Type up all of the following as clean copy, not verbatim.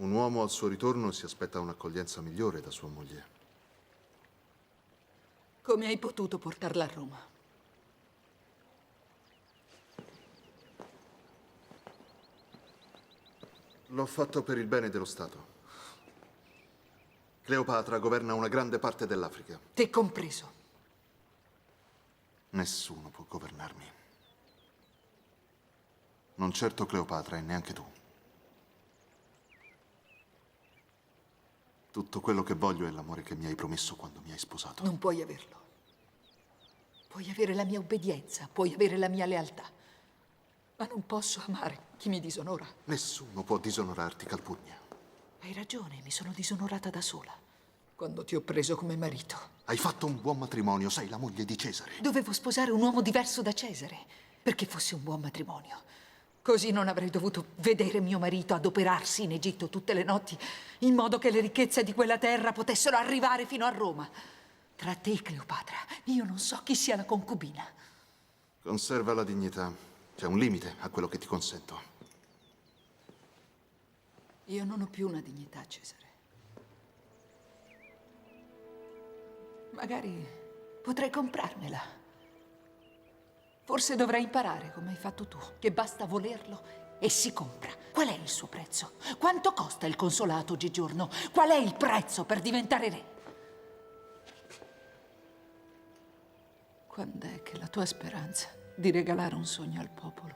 Un uomo al suo ritorno si aspetta un'accoglienza migliore da sua moglie. Come hai potuto portarla a Roma? L'ho fatto per il bene dello Stato. Cleopatra governa una grande parte dell'Africa. Te compreso. Nessuno può governarmi. Non certo Cleopatra e neanche tu. Tutto quello che voglio è l'amore che mi hai promesso quando mi hai sposato. Non puoi averlo. Puoi avere la mia obbedienza, puoi avere la mia lealtà. Ma non posso amare chi mi disonora. Nessuno può disonorarti, Calpurnia. Hai ragione, mi sono disonorata da sola. Quando ti ho preso come marito. Hai fatto un buon matrimonio, sei la moglie di Cesare. Dovevo sposare un uomo diverso da Cesare, perché fosse un buon matrimonio. Così non avrei dovuto vedere mio marito adoperarsi in Egitto tutte le notti, in modo che le ricchezze di quella terra potessero arrivare fino a Roma. Tra te e Cleopatra, io non so chi sia la concubina. Conserva la dignità. C'è un limite a quello che ti consento. Io non ho più una dignità, Cesare. Magari potrei comprarmela. Forse dovrai imparare, come hai fatto tu, che basta volerlo e si compra. Qual è il suo prezzo? Quanto costa il consolato oggigiorno? Qual è il prezzo per diventare re? Quando è che la tua speranza di regalare un sogno al popolo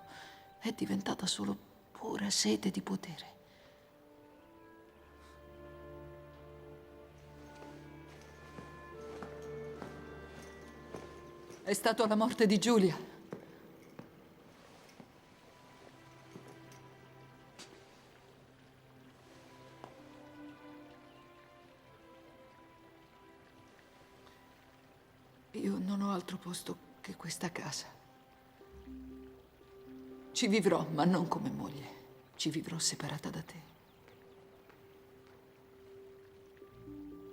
è diventata solo pura sete di potere? È stato la morte di Giulia. Io non ho altro posto che questa casa. Ci vivrò, ma non come moglie. Ci vivrò separata da te.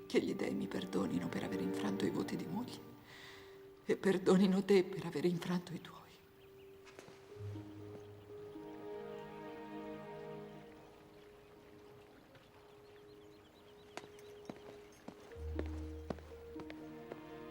Che gli dei mi perdonino per aver infranto i voti di moglie e perdonino te per aver infranto i tuoi.